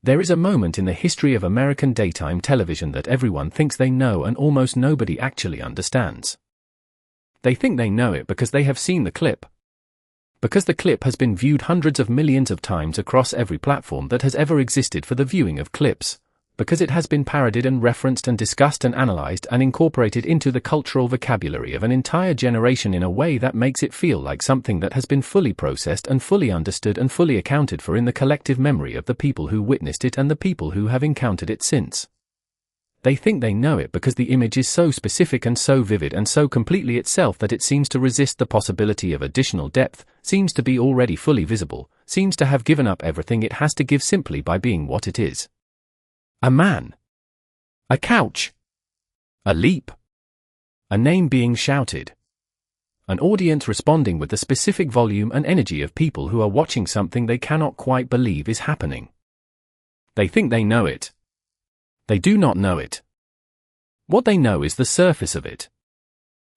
There is a moment in the history of American daytime television that everyone thinks they know and almost nobody actually understands. They think they know it because they have seen the clip. Because the clip has been viewed hundreds of millions of times across every platform that has ever existed for the viewing of clips. Because it has been parodied and referenced and discussed and analyzed and incorporated into the cultural vocabulary of an entire generation in a way that makes it feel like something that has been fully processed and fully understood and fully accounted for in the collective memory of the people who witnessed it and the people who have encountered it since. They think they know it because the image is so specific and so vivid and so completely itself that it seems to resist the possibility of additional depth, seems to be already fully visible, seems to have given up everything it has to give simply by being what it is. A man. A couch. A leap. A name being shouted. An audience responding with the specific volume and energy of people who are watching something they cannot quite believe is happening. They think they know it. They do not know it. What they know is the surface of it.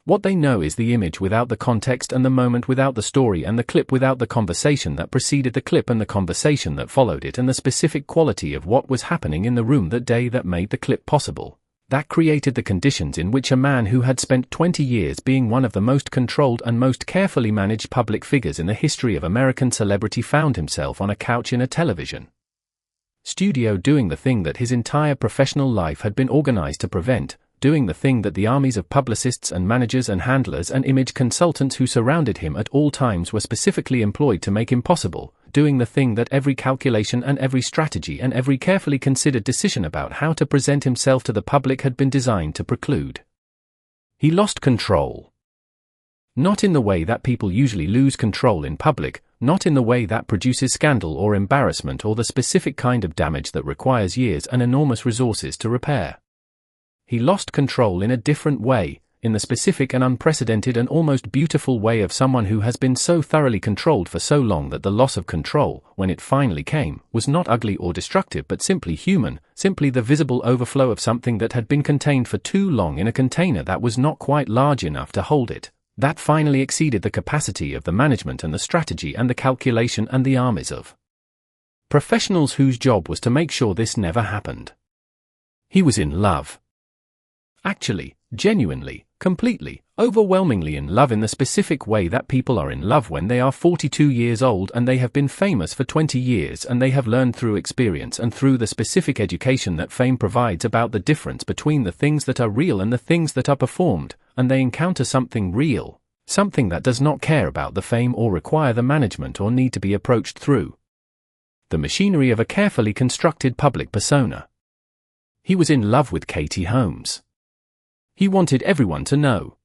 What they know is the image without the context and the moment without the story and the clip without the conversation that preceded the clip and the conversation that followed it and the specific quality of what was happening in the room that day that made the clip possible. That created the conditions in which a man who had spent 20 years being one of the most controlled and most carefully managed public figures in the history of American celebrity found himself on a couch in a television studio doing the thing that his entire professional life had been organized to prevent, doing the thing that the armies of publicists and managers and handlers and image consultants who surrounded him at all times were specifically employed to make impossible, doing the thing that every calculation and every strategy and every carefully considered decision about how to present himself to the public had been designed to preclude. He lost control. Not in the way that people usually lose control in public, not in the way that produces scandal or embarrassment or the specific kind of damage that requires years and enormous resources to repair. He lost control in a different way, in the specific and unprecedented and almost beautiful way of someone who has been so thoroughly controlled for so long that the loss of control, when it finally came, was not ugly or destructive but simply human, simply the visible overflow of something that had been contained for too long in a container that was not quite large enough to hold it, that finally exceeded the capacity of the management and the strategy and the calculation and the armies of professionals whose job was to make sure this never happened. He was in love. Actually, genuinely, completely, overwhelmingly in love in the specific way that people are in love when they are 42 years old and they have been famous for 20 years and they have learned through experience and through the specific education that fame provides about the difference between the things that are real and the things that are performed, and they encounter something real, something that does not care about the fame or require the management or need to be approached through the machinery of a carefully constructed public persona. He was in love with Katie Holmes. He wanted everyone to know.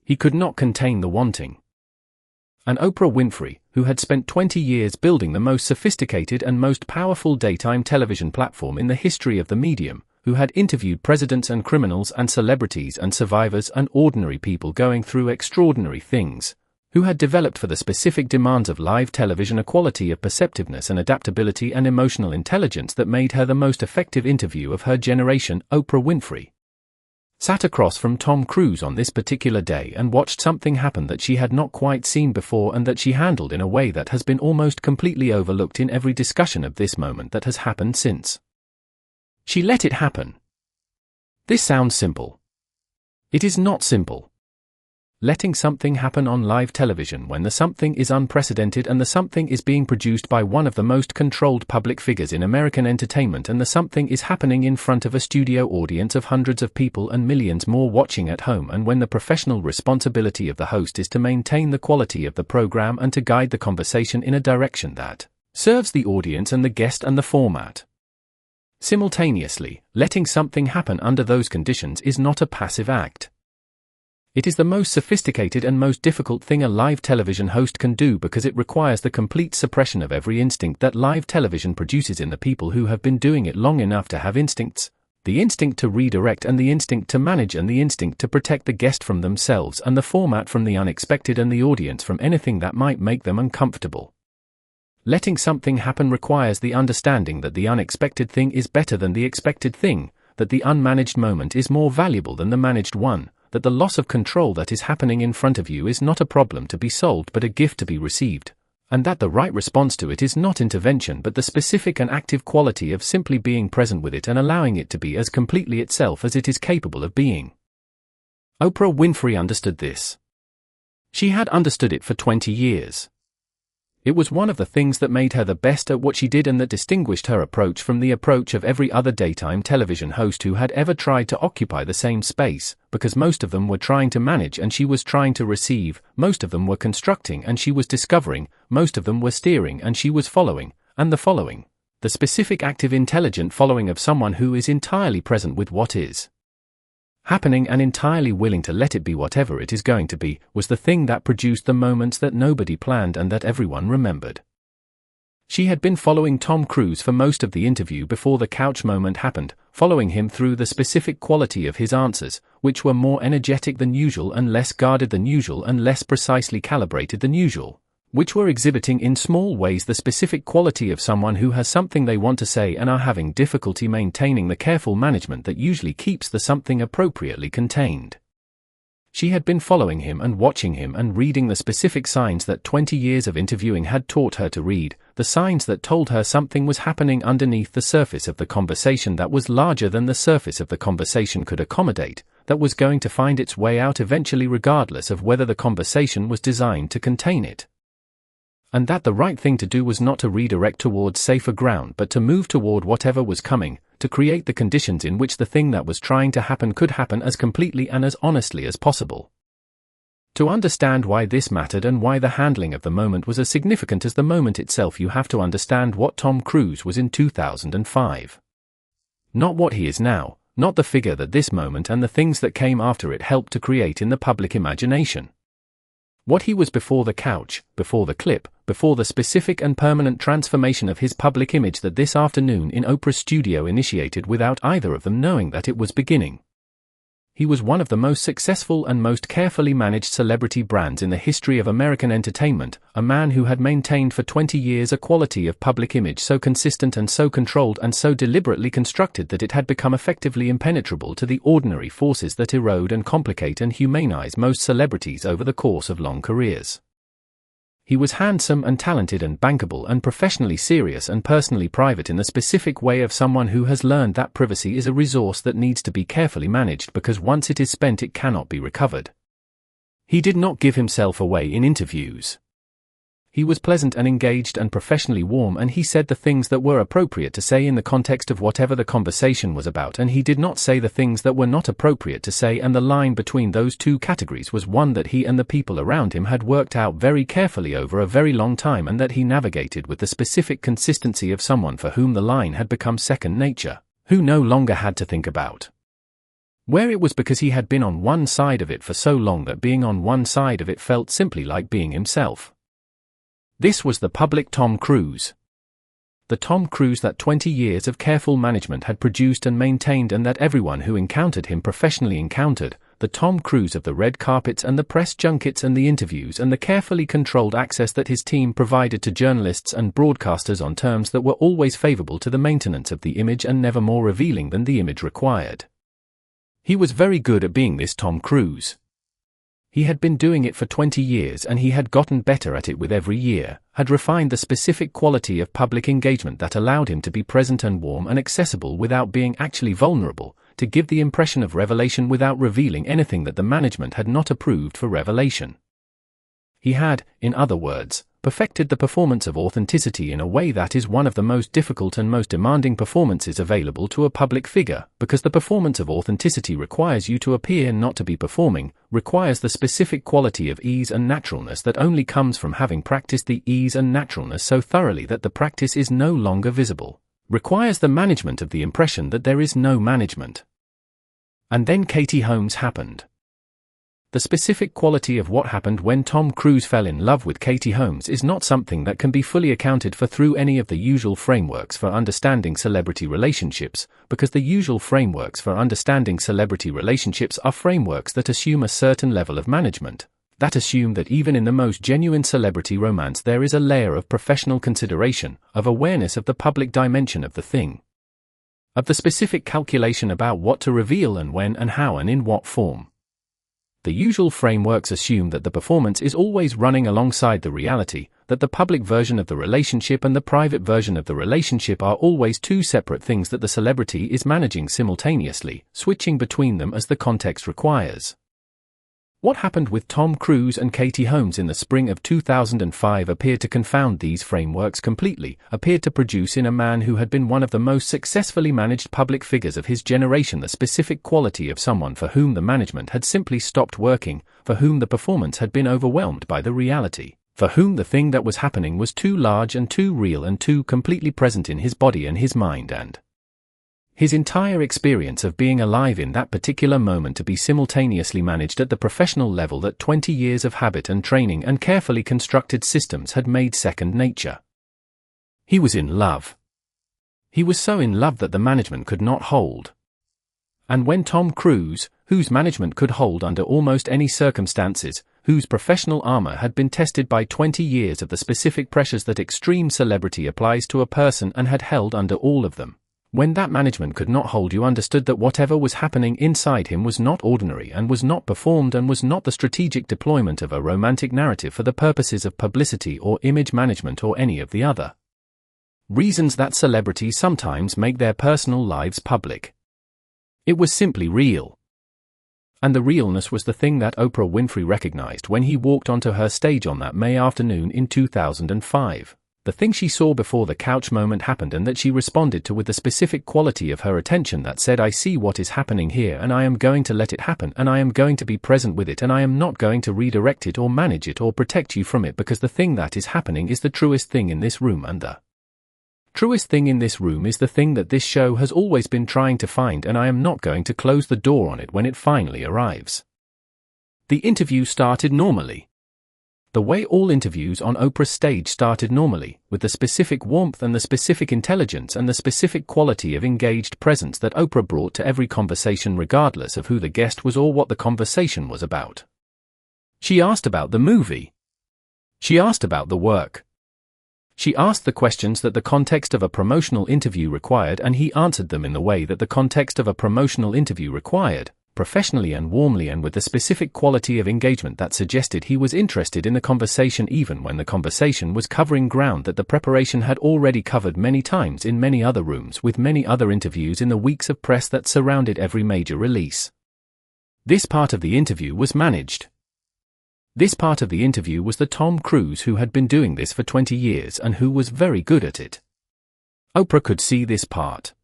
He could not contain the wanting. And Oprah Winfrey, who had spent 20 years building the most sophisticated and most powerful daytime television platform in the history of the medium, who had interviewed presidents and criminals and celebrities and survivors and ordinary people going through extraordinary things, who had developed for the specific demands of live television a quality of perceptiveness and adaptability and emotional intelligence that made her the most effective interview of her generation, Oprah Winfrey sat across from Tom Cruise on this particular day and watched something happen that she had not quite seen before and that she handled in a way that has been almost completely overlooked in every discussion of this moment that has happened since. She let it happen. This sounds simple. It is not simple. Letting something happen on live television when the something is unprecedented and the something is being produced by one of the most controlled public figures in American entertainment and the something is happening in front of a studio audience of hundreds of people and millions more watching at home, and when the professional responsibility of the host is to maintain the quality of the program and to guide the conversation in a direction that serves the audience and the guest and the format. Simultaneously, letting something happen under those conditions is not a passive act. It is the most sophisticated and most difficult thing a live television host can do because it requires the complete suppression of every instinct that live television produces in the people who have been doing it long enough to have instincts, the instinct to redirect and the instinct to manage and the instinct to protect the guest from themselves and the format from the unexpected and the audience from anything that might make them uncomfortable. Letting something happen requires the understanding that the unexpected thing is better than the expected thing, that the unmanaged moment is more valuable than the managed one, that the loss of control that is happening in front of you is not a problem to be solved but a gift to be received, And that the right response to it is not intervention but the specific and active quality of simply being present with it and allowing it to be as completely itself as it is capable of being. Oprah Winfrey understood this. She had understood it for 20 years. It was one of the things that made her the best at what she did and that distinguished her approach from the approach of every other daytime television host who had ever tried to occupy the same space, because most of them were trying to manage and she was trying to receive, most of them were constructing and she was discovering, most of them were steering and she was following, and the specific active intelligent following of someone who is entirely present with what is happening and entirely willing to let it be whatever it is going to be, was the thing that produced the moments that nobody planned and that everyone remembered. She had been following Tom Cruise for most of the interview before the couch moment happened, following him through the specific quality of his answers, which were more energetic than usual and less guarded than usual and less precisely calibrated than usual, which were exhibiting in small ways the specific quality of someone who has something they want to say and are having difficulty maintaining the careful management that usually keeps the something appropriately contained. She had been following him and watching him and reading the specific signs that 20 years of interviewing had taught her to read, the signs that told her something was happening underneath the surface of the conversation that was larger than the surface of the conversation could accommodate, that was going to find its way out eventually regardless of whether the conversation was designed to contain it. And that the right thing to do was not to redirect towards safer ground but to move toward whatever was coming, to create the conditions in which the thing that was trying to happen could happen as completely and as honestly as possible. To understand why this mattered and why the handling of the moment was as significant as the moment itself, you have to understand what Tom Cruise was in 2005. Not what he is now, not the figure that this moment and the things that came after it helped to create in the public imagination. What he was before the couch, before the clip, before the specific and permanent transformation of his public image that this afternoon in Oprah's studio initiated without either of them knowing that it was beginning. He was one of the most successful and most carefully managed celebrity brands in the history of American entertainment, a man who had maintained for 20 years a quality of public image so consistent and so controlled and so deliberately constructed that it had become effectively impenetrable to the ordinary forces that erode and complicate and humanize most celebrities over the course of long careers. He was handsome and talented and bankable and professionally serious and personally private in the specific way of someone who has learned that privacy is a resource that needs to be carefully managed because once it is spent it cannot be recovered. He did not give himself away in interviews. He was pleasant and engaged and professionally warm, and he said the things that were appropriate to say in the context of whatever the conversation was about, and he did not say the things that were not appropriate to say, and the line between those two categories was one that he and the people around him had worked out very carefully over a very long time, and that he navigated with the specific consistency of someone for whom the line had become second nature, who no longer had to think about where it was because he had been on one side of it for so long that being on one side of it felt simply like being himself. This was the public Tom Cruise. The Tom Cruise that 20 years of careful management had produced and maintained and that everyone who encountered him professionally encountered, the Tom Cruise of the red carpets and the press junkets and the interviews and the carefully controlled access that his team provided to journalists and broadcasters on terms that were always favorable to the maintenance of the image and never more revealing than the image required. He was very good at being this Tom Cruise. He had been doing it for 20 years and he had gotten better at it with every year, had refined the specific quality of public engagement that allowed him to be present and warm and accessible without being actually vulnerable, to give the impression of revelation without revealing anything that the management had not approved for revelation. He had, in other words, perfected the performance of authenticity in a way that is one of the most difficult and most demanding performances available to a public figure, because the performance of authenticity requires you to appear not to be performing, requires the specific quality of ease and naturalness that only comes from having practiced the ease and naturalness so thoroughly that the practice is no longer visible, requires the management of the impression that there is no management. And then Katie Holmes happened. The specific quality of what happened when Tom Cruise fell in love with Katie Holmes is not something that can be fully accounted for through any of the usual frameworks for understanding celebrity relationships, because the usual frameworks for understanding celebrity relationships are frameworks that assume a certain level of management, that assume that even in the most genuine celebrity romance there is a layer of professional consideration, of awareness of the public dimension of the thing, of the specific calculation about what to reveal and when and how and in what form. The usual frameworks assume that the performance is always running alongside the reality, that the public version of the relationship and the private version of the relationship are always two separate things that the celebrity is managing simultaneously, switching between them as the context requires. What happened with Tom Cruise and Katie Holmes in the spring of 2005 appeared to confound these frameworks completely, appeared to produce in a man who had been one of the most successfully managed public figures of his generation the specific quality of someone for whom the management had simply stopped working, for whom the performance had been overwhelmed by the reality, for whom the thing that was happening was too large and too real and too completely present in his body and his mind and his entire experience of being alive in that particular moment to be simultaneously managed at the professional level that 20 years of habit and training and carefully constructed systems had made second nature. He was in love. He was so in love that the management could not hold. And when Tom Cruise, whose management could hold under almost any circumstances, whose professional armor had been tested by 20 years of the specific pressures that extreme celebrity applies to a person and had held under all of them, when that management could not hold, you understood that whatever was happening inside him was not ordinary and was not performed and was not the strategic deployment of a romantic narrative for the purposes of publicity or image management or any of the other reasons that celebrities sometimes make their personal lives public. It was simply real. And the realness was the thing that Oprah Winfrey recognized when he walked onto her stage on that May afternoon in 2005. The thing she saw before the couch moment happened and that she responded to with the specific quality of her attention that said, I see what is happening here and I am going to let it happen and I am going to be present with it and I am not going to redirect it or manage it or protect you from it because the thing that is happening is the truest thing in this room and the truest thing in this room is the thing that this show has always been trying to find and I am not going to close the door on it when it finally arrives. The interview started normally. The way all interviews on Oprah's stage started normally, with the specific warmth and the specific intelligence and the specific quality of engaged presence that Oprah brought to every conversation regardless of who the guest was or what the conversation was about. She asked about the movie. She asked about the work. She asked the questions that the context of a promotional interview required and he answered them in the way that the context of a promotional interview required, professionally and warmly and with the specific quality of engagement that suggested he was interested in the conversation even when the conversation was covering ground that the preparation had already covered many times in many other rooms with many other interviews in the weeks of press that surrounded every major release. This part of the interview was managed. This part of the interview was the Tom Cruise who had been doing this for 20 years and who was very good at it. Oprah could see this part.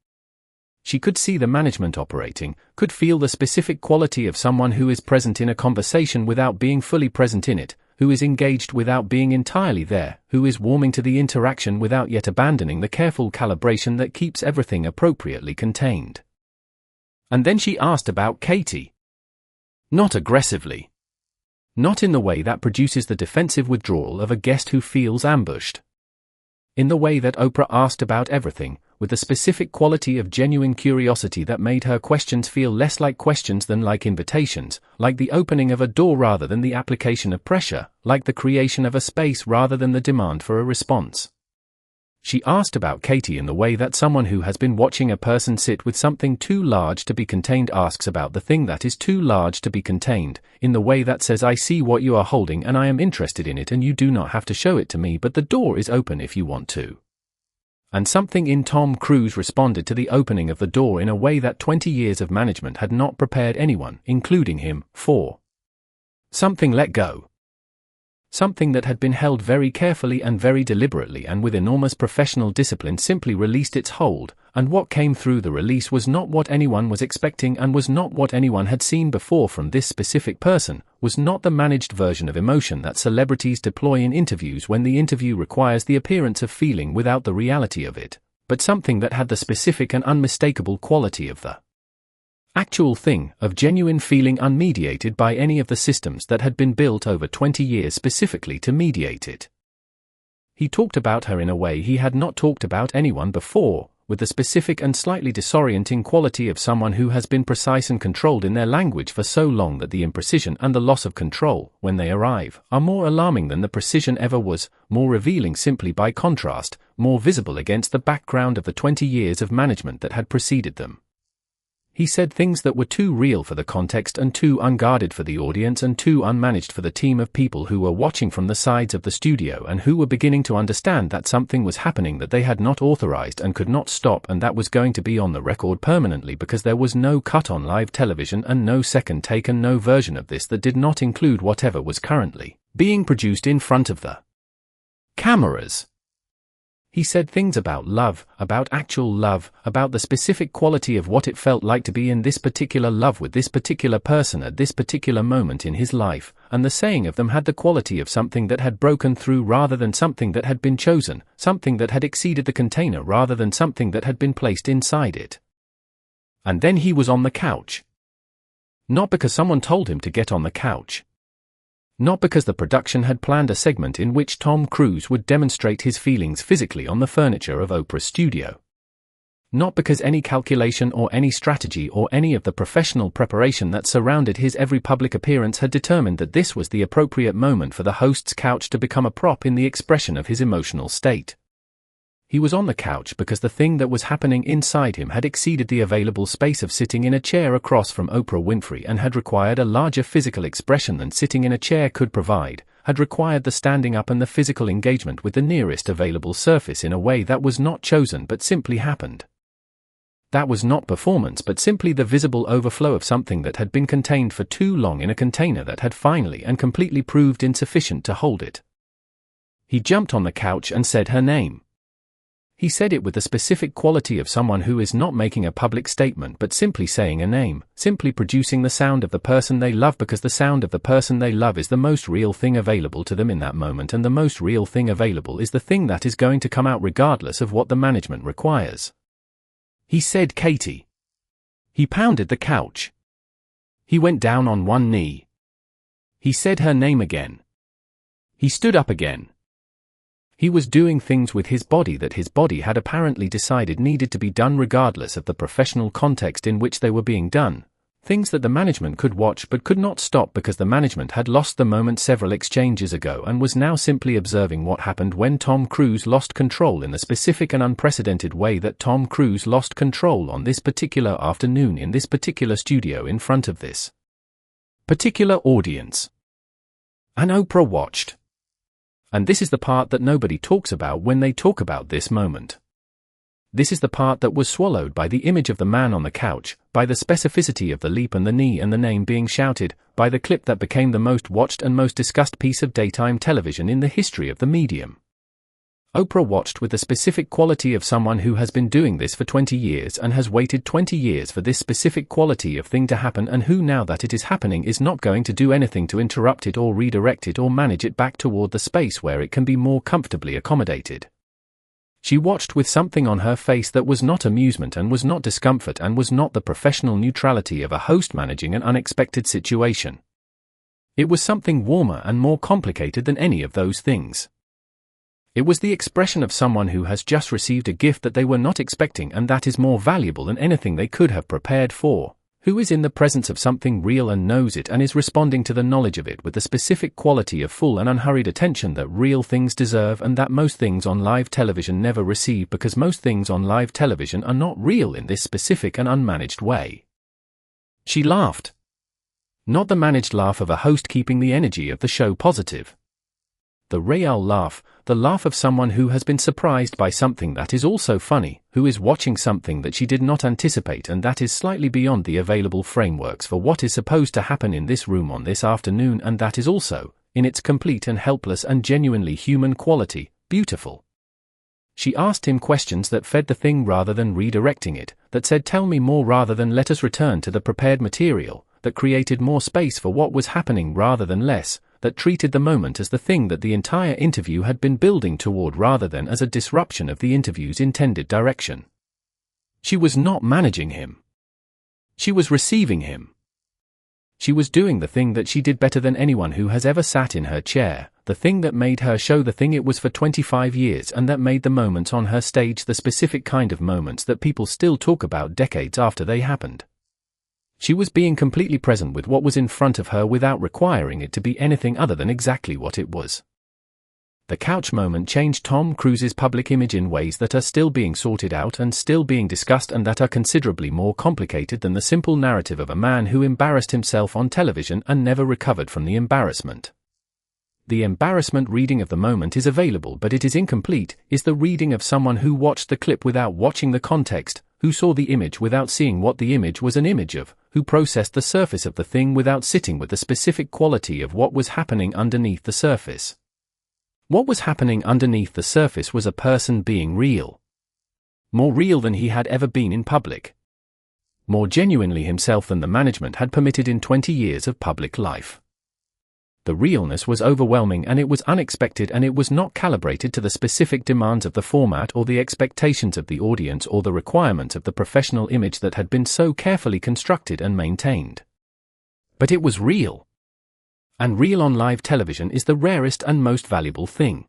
She could see the management operating, could feel the specific quality of someone who is present in a conversation without being fully present in it, who is engaged without being entirely there, who is warming to the interaction without yet abandoning the careful calibration that keeps everything appropriately contained. And then she asked about Katie. Not aggressively. Not in the way that produces the defensive withdrawal of a guest who feels ambushed. In the way that Oprah asked about everything, with the specific quality of genuine curiosity that made her questions feel less like questions than like invitations, like the opening of a door rather than the application of pressure, like the creation of a space rather than the demand for a response. She asked about Katie in the way that someone who has been watching a person sit with something too large to be contained asks about the thing that is too large to be contained, in the way that says, I see what you are holding and I am interested in it and you do not have to show it to me but the door is open if you want to. And something in Tom Cruise responded to the opening of the door in a way that 20 years of management had not prepared anyone, including him, for. Something let go. Something that had been held very carefully and very deliberately and with enormous professional discipline simply released its hold, and what came through the release was not what anyone was expecting and was not what anyone had seen before from this specific person, was not the managed version of emotion that celebrities deploy in interviews when the interview requires the appearance of feeling without the reality of it, but something that had the specific and unmistakable quality of the actual thing, of genuine feeling unmediated by any of the systems that had been built over 20 years specifically to mediate it. He talked about her in a way he had not talked about anyone before, with the specific and slightly disorienting quality of someone who has been precise and controlled in their language for so long that the imprecision and the loss of control, when they arrive, are more alarming than the precision ever was, more revealing simply by contrast, more visible against the background of the 20 years of management that had preceded them. He said things that were too real for the context and too unguarded for the audience and too unmanaged for the team of people who were watching from the sides of the studio and who were beginning to understand that something was happening that they had not authorized and could not stop, and that was going to be on the record permanently because there was no cut on live television and no second take and no version of this that did not include whatever was currently being produced in front of the cameras. He said things about love, about actual love, about the specific quality of what it felt like to be in this particular love with this particular person at this particular moment in his life, and the saying of them had the quality of something that had broken through rather than something that had been chosen, something that had exceeded the container rather than something that had been placed inside it. And then he was on the couch. Not because someone told him to get on the couch. Not because the production had planned a segment in which Tom Cruise would demonstrate his feelings physically on the furniture of Oprah's studio. Not because any calculation or any strategy or any of the professional preparation that surrounded his every public appearance had determined that this was the appropriate moment for the host's couch to become a prop in the expression of his emotional state. He was on the couch because the thing that was happening inside him had exceeded the available space of sitting in a chair across from Oprah Winfrey and had required a larger physical expression than sitting in a chair could provide, had required the standing up and the physical engagement with the nearest available surface in a way that was not chosen but simply happened. That was not performance but simply the visible overflow of something that had been contained for too long in a container that had finally and completely proved insufficient to hold it. He jumped on the couch and said her name. He said it with the specific quality of someone who is not making a public statement but simply saying a name, simply producing the sound of the person they love because the sound of the person they love is the most real thing available to them in that moment, and the most real thing available is the thing that is going to come out regardless of what the management requires. He said Katie. He pounded the couch. He went down on one knee. He said her name again. He stood up again. He was doing things with his body that his body had apparently decided needed to be done regardless of the professional context in which they were being done, things that the management could watch but could not stop because the management had lost the moment several exchanges ago and was now simply observing what happened when Tom Cruise lost control in the specific and unprecedented way that Tom Cruise lost control on this particular afternoon in this particular studio in front of this particular audience. And Oprah watched. And this is the part that nobody talks about when they talk about this moment. This is the part that was swallowed by the image of the man on the couch, by the specificity of the leap and the knee and the name being shouted, by the clip that became the most watched and most discussed piece of daytime television in the history of the medium. Oprah watched with the specific quality of someone who has been doing this for 20 years and has waited 20 years for this specific quality of thing to happen, and who, now that it is happening, is not going to do anything to interrupt it or redirect it or manage it back toward the space where it can be more comfortably accommodated. She watched with something on her face that was not amusement and was not discomfort and was not the professional neutrality of a host managing an unexpected situation. It was something warmer and more complicated than any of those things. It was the expression of someone who has just received a gift that they were not expecting and that is more valuable than anything they could have prepared for, who is in the presence of something real and knows it and is responding to the knowledge of it with the specific quality of full and unhurried attention that real things deserve and that most things on live television never receive, because most things on live television are not real in this specific and unmanaged way. She laughed. Not the managed laugh of a host keeping the energy of the show positive. The real laugh, the laugh of someone who has been surprised by something that is also funny, who is watching something that she did not anticipate and that is slightly beyond the available frameworks for what is supposed to happen in this room on this afternoon, and that is also, in its complete and helpless and genuinely human quality, beautiful. She asked him questions that fed the thing rather than redirecting it, that said tell me more rather than let us return to the prepared material, that created more space for what was happening rather than less, that treated the moment as the thing that the entire interview had been building toward rather than as a disruption of the interview's intended direction. She was not managing him. She was receiving him. She was doing the thing that she did better than anyone who has ever sat in her chair, the thing that made her show the thing it was for 25 years and that made the moments on her stage the specific kind of moments that people still talk about decades after they happened. She was being completely present with what was in front of her without requiring it to be anything other than exactly what it was. The couch moment changed Tom Cruise's public image in ways that are still being sorted out and still being discussed, and that are considerably more complicated than the simple narrative of a man who embarrassed himself on television and never recovered from the embarrassment. The embarrassment reading of the moment is available, but it is incomplete, is the reading of someone who watched the clip without watching the context, who saw the image without seeing what the image was an image of, who processed the surface of the thing without sitting with the specific quality of what was happening underneath the surface. What was happening underneath the surface was a person being real. More real than he had ever been in public. More genuinely himself than the management had permitted in 20 years of public life. The realness was overwhelming, and it was unexpected, and it was not calibrated to the specific demands of the format or the expectations of the audience or the requirements of the professional image that had been so carefully constructed and maintained. But it was real. And real on live television is the rarest and most valuable thing.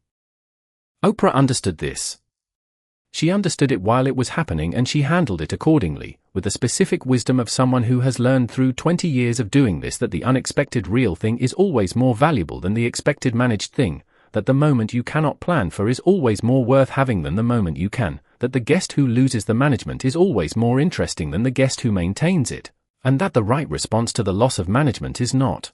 Oprah understood this. She understood it while it was happening, and she handled it accordingly, with the specific wisdom of someone who has learned through 20 years of doing this that the unexpected real thing is always more valuable than the expected managed thing, that the moment you cannot plan for is always more worth having than the moment you can, that the guest who loses the management is always more interesting than the guest who maintains it, and that the right response to the loss of management is not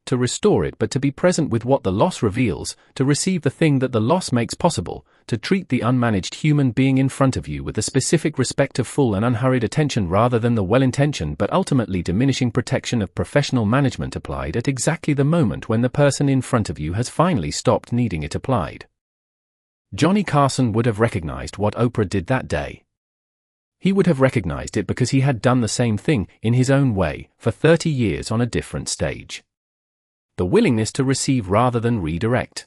to restore it but to be present with what the loss reveals, to receive the thing that the loss makes possible, to treat the unmanaged human being in front of you with the specific respect of full and unhurried attention rather than the well-intentioned but ultimately diminishing protection of professional management applied at exactly the moment when the person in front of you has finally stopped needing it applied. Johnny Carson would have recognized what Oprah did that day. He would have recognized it because he had done the same thing, in his own way, for 30 years on a different stage. The willingness to receive rather than redirect.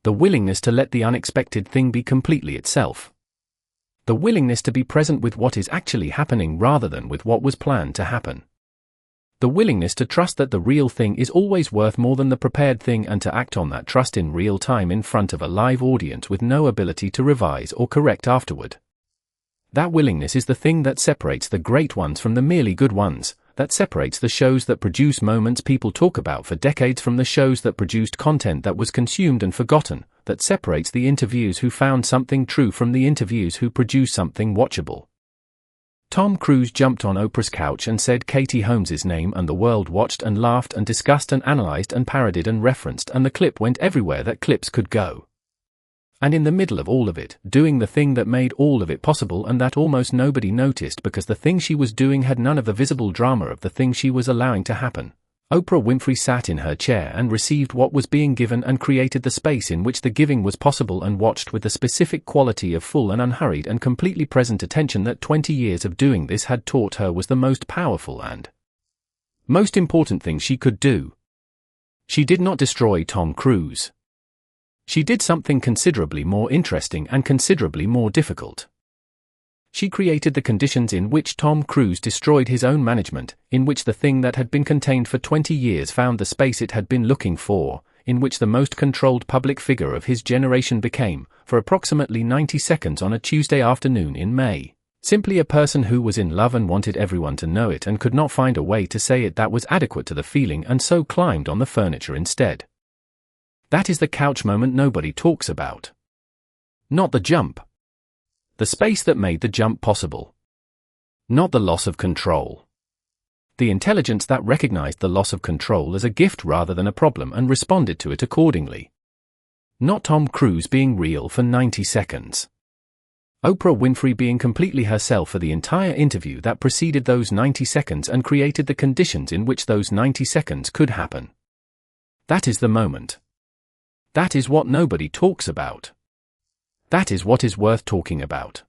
The willingness to let the unexpected thing be completely itself. The willingness to be present with what is actually happening rather than with what was planned to happen. The willingness to trust that the real thing is always worth more than the prepared thing, and to act on that trust in real time in front of a live audience with no ability to revise or correct afterward. That willingness is the thing that separates the great ones from the merely good ones, that separates the shows that produce moments people talk about for decades from the shows that produced content that was consumed and forgotten, that separates the interviews who found something true from the interviews who produce something watchable. Tom Cruise jumped on Oprah's couch and said Katie Holmes's name, and the world watched and laughed and discussed and analyzed and parodied and referenced, and the clip went everywhere that clips could go. And in the middle of all of it, doing the thing that made all of it possible and that almost nobody noticed because the thing she was doing had none of the visible drama of the thing she was allowing to happen, Oprah Winfrey sat in her chair and received what was being given and created the space in which the giving was possible, and watched with the specific quality of full and unhurried and completely present attention that 20 years of doing this had taught her was the most powerful and most important thing she could do. She did not destroy Tom Cruise. She did something considerably more interesting and considerably more difficult. She created the conditions in which Tom Cruise destroyed his own management, in which the thing that had been contained for 20 years found the space it had been looking for, in which the most controlled public figure of his generation became, for approximately 90 seconds on a Tuesday afternoon in May, simply a person who was in love and wanted everyone to know it and could not find a way to say it that was adequate to the feeling, and so climbed on the furniture instead. That is the couch moment nobody talks about. Not the jump. The space that made the jump possible. Not the loss of control. The intelligence that recognized the loss of control as a gift rather than a problem and responded to it accordingly. Not Tom Cruise being real for 90 seconds. Oprah Winfrey being completely herself for the entire interview that preceded those 90 seconds and created the conditions in which those 90 seconds could happen. That is the moment. That is what nobody talks about. That is what is worth talking about.